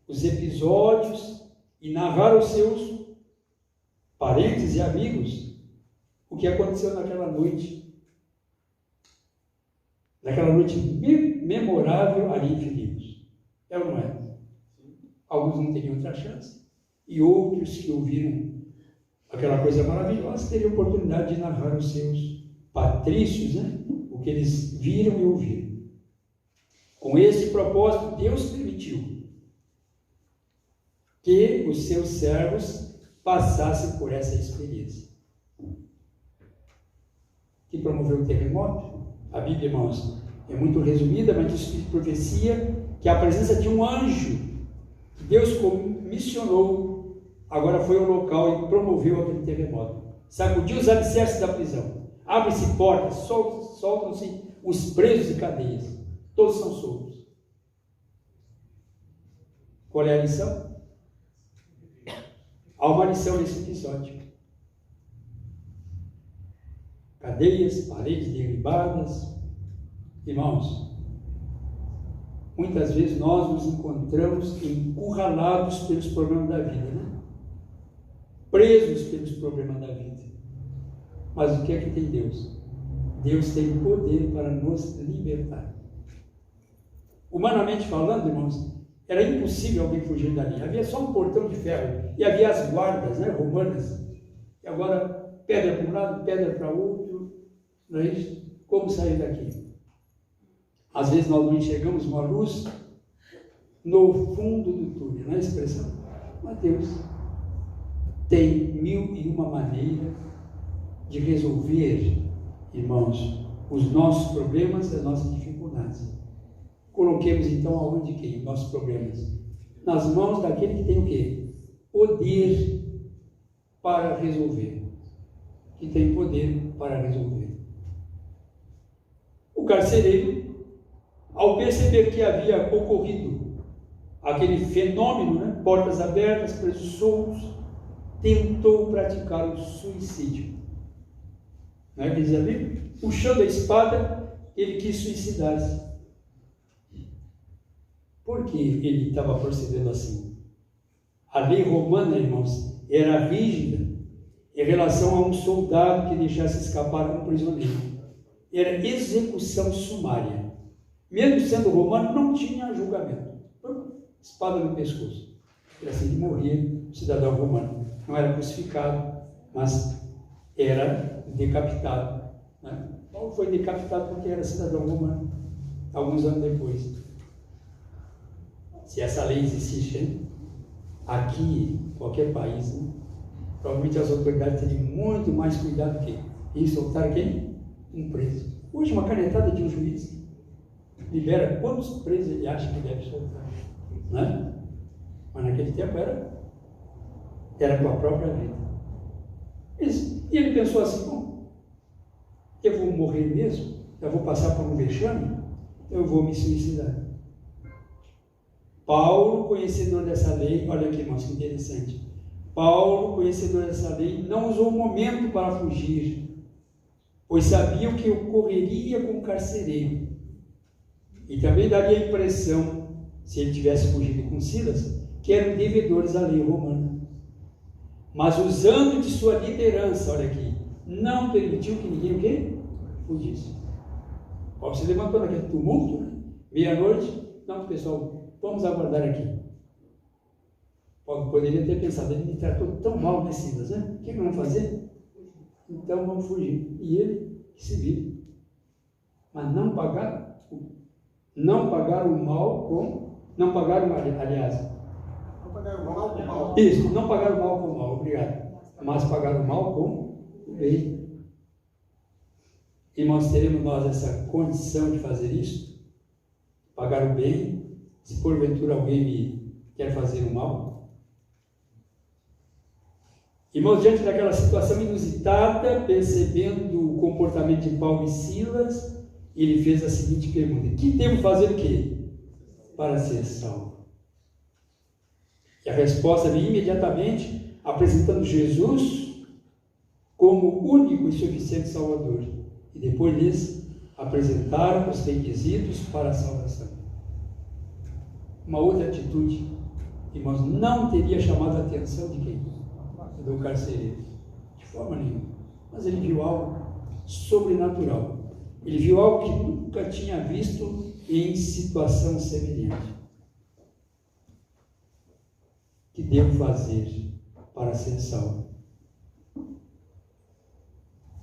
Os episódios e narrar aos seus parentes e amigos o que aconteceu naquela noite memorável ali em Filipos. É ou não é? Alguns não teriam outra chance, e outros que ouviram aquela coisa maravilhosa teriam oportunidade de narrar aos seus patrícios, né, o que eles viram e ouviram. Com esse propósito, Deus permitiu que os seus servos passassem por essa experiência. Que promoveu o terremoto? A Bíblia, irmãos, é muito resumida, mas diz que profecia que a presença de um anjo que Deus comissionou, agora foi ao local e promoveu aquele terremoto. Sacudiu os alicerces da prisão. Abre-se portas, soltam-se os presos de cadeias. Todos são soltos. Qual é a lição? Há uma lição nesse episódio. Cadeias, paredes derribadas. Irmãos, muitas vezes nós nos encontramos encurralados pelos problemas da vida, né? Presos pelos problemas da vida. Mas o que é que tem Deus? Deus tem poder para nos libertar. Humanamente falando, irmãos, era impossível alguém fugir dali. Havia só um portão de ferro e havia as guardas, né, romanas. E agora, pedra para um lado, pedra para outro. Não é isso? Como sair daqui? Às vezes nós não enxergamos uma luz no fundo do túnel, não é a expressão? Mas Deus tem 1001 maneiras de resolver, irmãos, os nossos problemas e as nossas dificuldades. coloquemos então aonde que? Nossos problemas. Nas mãos daquele que tem o quê? Poder para resolver. Que tem poder para resolver. O carcereiro, ao perceber que havia ocorrido aquele fenômeno, né? Portas abertas, presos soltos, tentou praticar o suicídio. Não é que diz a Bíblia? Puxando a espada, ele quis suicidar-se. Por que ele estava procedendo assim? A lei romana, irmãos, era rígida em relação a um soldado que deixasse escapar um prisioneiro. Era execução sumária. Mesmo sendo romano, não tinha julgamento. Espada no pescoço. Era assim de morrer o cidadão romano. Não era crucificado, mas era decapitado. Né? Paulo foi decapitado porque era cidadão romano, alguns anos depois. Se essa lei existisse aqui, em qualquer país, né? Provavelmente as autoridades teriam muito mais cuidado que em soltar quem? Um preso. Hoje, uma canetada de um juiz libera quantos presos ele acha que deve soltar. Né? Mas naquele tempo era com a própria vida. E ele pensou assim, bom, eu vou morrer mesmo, eu vou passar por um vexame, eu vou me suicidar. Paulo, conhecedor dessa lei, olha aqui, irmãos, que interessante. Paulo, conhecedor dessa lei, não usou o momento para fugir, pois sabia o que ocorreria com o carcereiro. E também daria a impressão, se ele tivesse fugido com Silas, que eram devedores à lei romana. Mas usando de sua liderança, olha aqui, não permitiu que ninguém o quê? Fugisse. Paulo se levantou naquele tumulto, né? Meia-noite, não, pessoal, vamos aguardar aqui. Paulo poderia ter pensado, ele me tratou tão mal, né, Silas, né? O que vamos fazer? Então vamos fugir. E ele se vira. Mas não pagaram o mal com... Não pagaram, aliás... Não pagaram o mal com o mal. Isso, não pagaram o mal com o mal, obrigado. Mas pagaram o mal com o bem. Irmãos, teremos nós essa condição de fazer isso? Pagar o bem, se porventura alguém me quer fazer o mal? Irmãos, diante daquela situação inusitada, percebendo o comportamento de Paulo e Silas, ele fez a seguinte pergunta: que devo fazer o quê? Para ser salvo. E a resposta veio imediatamente, apresentando Jesus como único e suficiente Salvador. E depois lhes apresentaram os requisitos para a salvação. Uma outra atitude, irmãos, não teria chamado a atenção de quem? Do carcereiro. De forma nenhuma. Mas ele viu algo sobrenatural. Ele viu algo que nunca tinha visto em situação semelhante. Que devo fazer para ser salvo?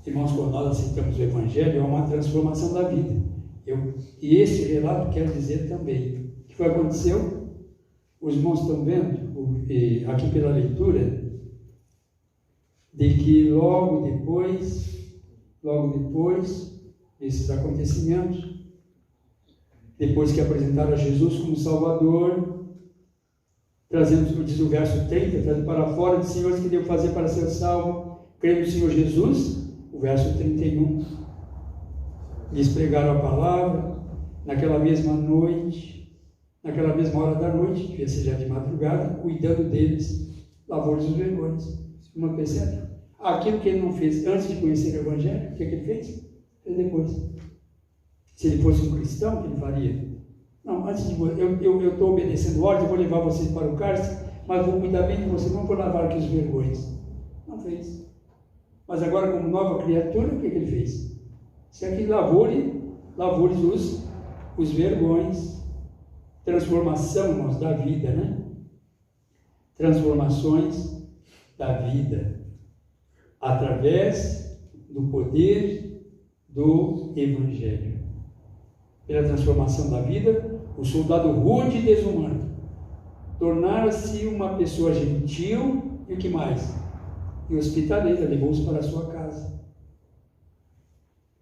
Irmãos, quando nós aceitamos o Evangelho, é uma transformação da vida. E este relato quer dizer também o que foi aconteceu. Os irmãos estão vendo aqui pela leitura de que logo depois desses acontecimentos, depois que apresentaram a Jesus como Salvador, trazendo, diz o verso 30, trazendo para fora de senhores que devo fazer para ser salvo, creio no Senhor Jesus. O verso 31, lhes pregaram a palavra, naquela mesma noite, naquela mesma hora da noite, devia ser já de madrugada, cuidando deles, lavou-lhes os vergões. Uma percebe? Aquilo que ele não fez antes de conhecer o Evangelho, o que ele fez? Fez depois. Se ele fosse um cristão, o que ele faria? Não, antes de eu estou obedecendo ordem, eu vou levar vocês para o cárcere, mas vou cuidar bem de vocês, não vou lavar aqui os vergões. Não fez. Mas agora, como nova criatura, o que ele fez? Isso aqui lavou-lhes os vergões. Transformação, irmãos, da vida, né? Transformações da vida. Através do poder do Evangelho. Pela transformação da vida, o soldado rude e desumano tornara-se uma pessoa gentil e o que mais? E hospitaleira, levou-os para a sua casa.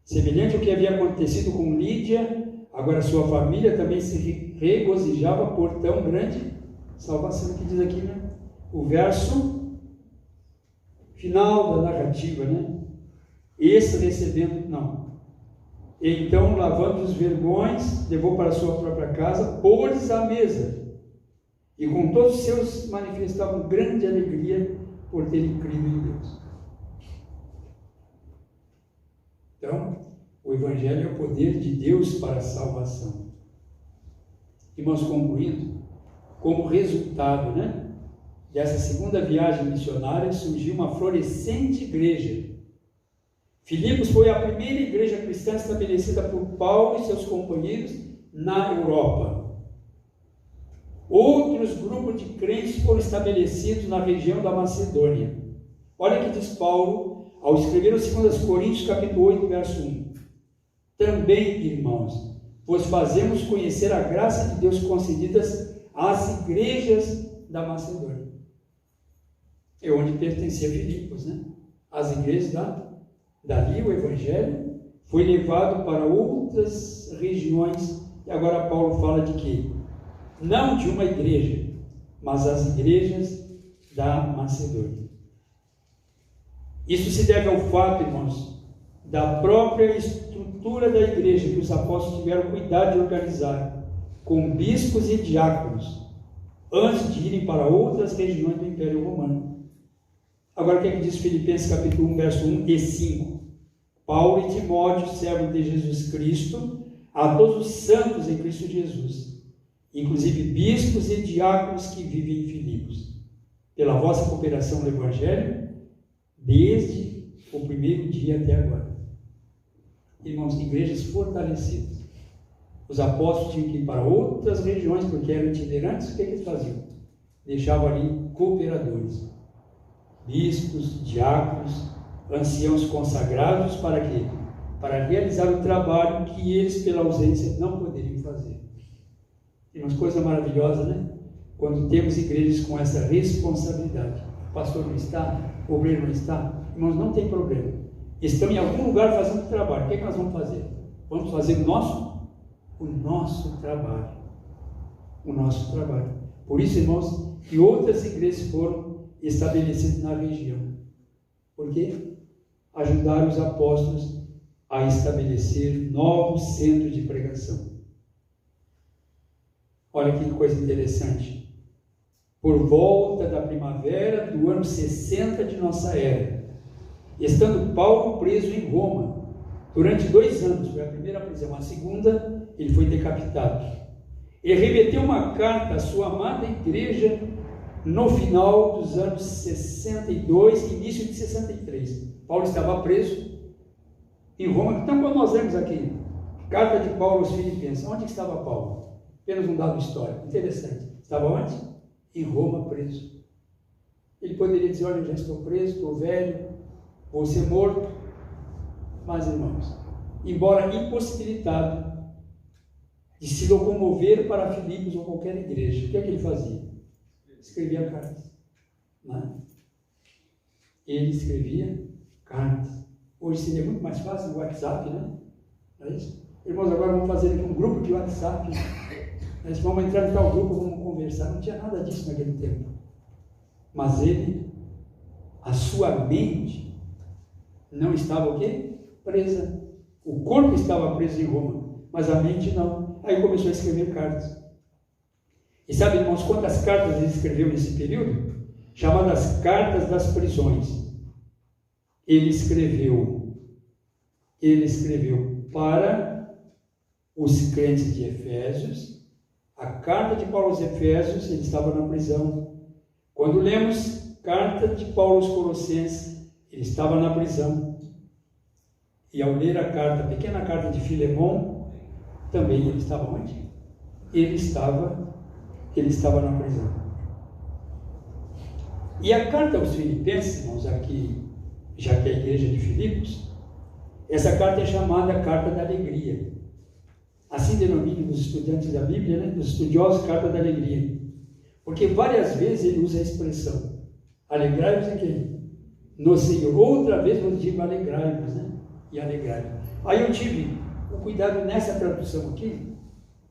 Semelhante ao que havia acontecido com Lídia, agora sua família também se regozijava por tão grande salvação, que diz aqui, né? O verso final da narrativa, né? Esse recebendo, não. Então, lavando os vergões, levou para sua própria casa, pôs à mesa, e com todos os seus manifestavam grande alegria por terem crido em Deus. Então, o Evangelho é o poder de Deus para a salvação. Irmãos, concluindo, como resultado, né, dessa segunda viagem missionária, surgiu uma florescente igreja. Filipos foi a primeira igreja cristã estabelecida por Paulo e seus companheiros na Europa. Outros grupos de crentes foram estabelecidos na região da Macedônia. Olha o que diz Paulo ao escrever os 2 Coríntios, capítulo 8, verso 1. Também, irmãos, vos fazemos conhecer a graça de Deus concedidas às igrejas da Macedônia. É onde pertencia Filipos, né? As igrejas dali o Evangelho foi levado para outras regiões. E agora Paulo fala de quê? Não de uma igreja, mas as igrejas da Macedônia. Isso se deve ao fato, irmãos, da própria estrutura da igreja que os apóstolos tiveram cuidado de organizar, com bispos e diáconos, antes de irem para outras regiões do Império Romano. Agora o que é que diz Filipenses capítulo 1, verso 1 e 5? Paulo e Timóteo, servos de Jesus Cristo, a todos os santos em Cristo Jesus, inclusive bispos e diáconos que vivem em Filipos, pela vossa cooperação no Evangelho, desde o primeiro dia até agora. Irmãos, igrejas fortalecidas. Os apóstolos tinham que ir para outras regiões, porque eram itinerantes. O que eles faziam? Deixavam ali cooperadores, bispos, diáconos, anciãos consagrados, para quê? Para realizar o trabalho que eles, pela ausência, não poderiam fazer. Irmãos, coisa maravilhosa, né? Quando temos igrejas com essa responsabilidade. O pastor não está, o obreiro não está, irmãos, não tem problema. Estão em algum lugar fazendo trabalho. O que é que nós vamos fazer? Vamos fazer o nosso trabalho. O nosso trabalho. Por isso, irmãos, que outras igrejas foram estabelecidas na região. Por quê? Ajudaram os apóstolos a estabelecer novos centros de pregação. Olha que coisa interessante. Por volta da primavera do ano 60 de nossa era, estando Paulo preso em Roma, durante 2 anos, foi a primeira prisão, a segunda, ele foi decapitado. Ele remeteu uma carta à sua amada igreja no final dos anos 62, início de 63. Paulo estava preso em Roma. Então, quando nós lemos aqui, carta de Paulo aos Filipenses, onde estava Paulo? Apenas um dado histórico, interessante. Estava onde? Em Roma, preso. Ele poderia dizer, olha, eu já estou preso, estou velho, vou ser morto. Mas, irmãos, embora impossibilitado de se locomover para Filipos ou qualquer igreja, o que é que ele fazia? Escrevia cartas. Né? Ele escrevia cartas. Hoje seria muito mais fácil no WhatsApp, né? Não é isso? Irmãos, agora vamos fazer aqui um grupo de WhatsApp. Nós vamos entrar em tal grupo, vamos conversar. Não tinha nada disso naquele tempo. Mas ele, a sua mente, não estava o quê? Presa. O corpo estava preso em Roma, mas a mente não. Aí começou a escrever cartas. E sabe, irmãos, quantas cartas ele escreveu nesse período? Chamadas cartas das prisões. Ele escreveu para os crentes de Efésios. A carta de Paulo aos Efésios, ele estava na prisão. Quando lemos carta de Paulo aos Colossenses, ele estava na prisão. E ao ler a carta, a pequena carta de Filemon, também ele estava onde? Ele estava na prisão. E a carta aos Filipenses, irmãos, aqui, já que é a igreja de Filipos, essa carta é chamada Carta da Alegria. Assim denominam os estudantes da Bíblia, né? Os estudiosos, Carta da Alegria. Porque várias vezes ele usa a expressão, alegrai-vos em quem? No Senhor. Outra vez eu digo alegrai-vos, né? E alegrai-vos. Aí eu tive o cuidado nessa tradução aqui,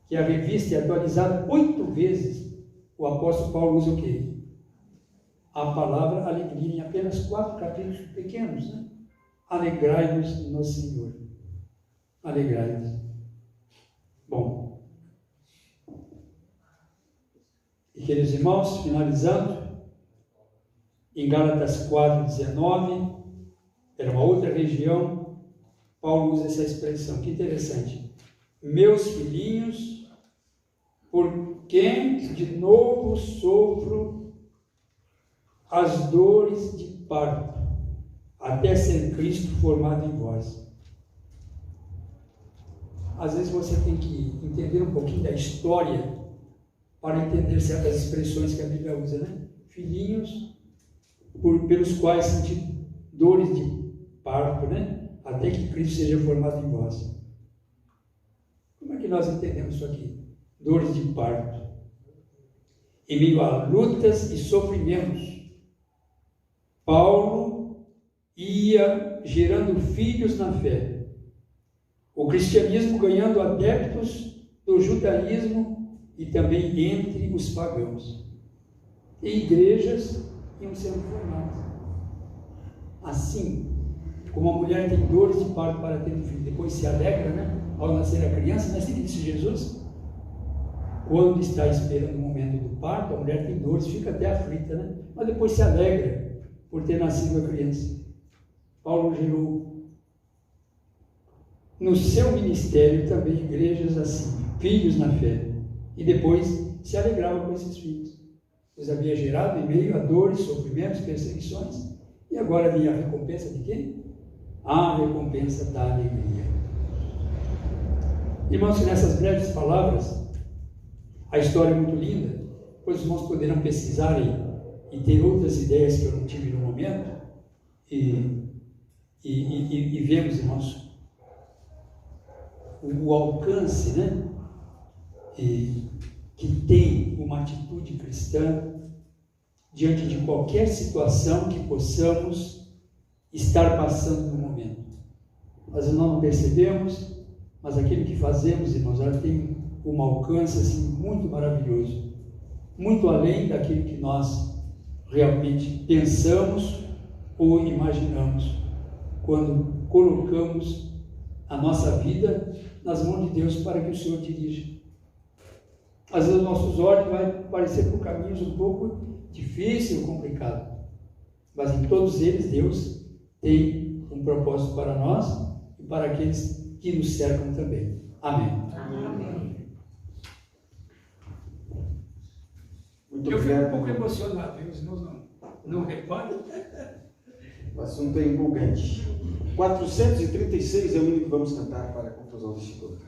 que a revista é atualizada 8 vezes, o apóstolo Paulo usa o quê? A palavra alegria em apenas 4 capítulos pequenos, né? Alegrai-vos no Senhor. Alegrai-vos. Bom. E queridos irmãos, finalizando, em Gálatas 4:19, era uma outra região, Paulo usa essa expressão, que interessante. Meus filhinhos, por quem de novo sofro as dores de parto, até ser Cristo formado em vós. Às vezes você tem que entender um pouquinho da história para entender certas expressões que a Bíblia usa, né? Filhinhos, pelos quais senti dores de parto, né? Até que Cristo seja formado em vós. Como é que nós entendemos isso aqui? Dores de parto. Em meio a lutas e sofrimentos, Paulo ia gerando filhos na fé. O cristianismo ganhando adeptos do judaísmo e também entre os pagãos. E igrejas iam sendo formadas. Assim, como a mulher tem dores de parto para ter um filho, depois se alegra, né? Ao nascer a criança, não é assim que disse Jesus? Quando está esperando o momento do parto, a mulher tem dores, fica até aflita, né? Mas depois se alegra por ter nascido a criança. Paulo gerou no seu ministério também igrejas assim, filhos na fé, e depois se alegrava com esses filhos. Os havia gerado em meio a dores, sofrimentos, perseguições, e agora vinha a recompensa de quem? A recompensa da alegria. Irmãos, nessas breves palavras, a história é muito linda, pois os irmãos poderão pesquisar e ter outras ideias que eu não tive no momento, e vemos, irmãos, o alcance, né? Que tem uma atitude cristã diante de qualquer situação que possamos estar passando no momento. Nós não percebemos, mas aquilo que fazemos, irmãos, ela tem um alcance assim, muito maravilhoso, muito além daquilo que nós realmente pensamos ou imaginamos, quando colocamos a nossa vida nas mãos de Deus para que o Senhor dirija. Às vezes, nossos olhos vai parecer por caminhos um pouco difíceis ou complicados, mas em todos eles Deus tem um propósito para nós e para aqueles que nos cercam também. Amém. Amém. Muito Eu fico obrigado. um pouco emocionado, os irmãos não reparam? O assunto é empolgante. 436 é o hino que vamos cantar para a conclusão deste culto.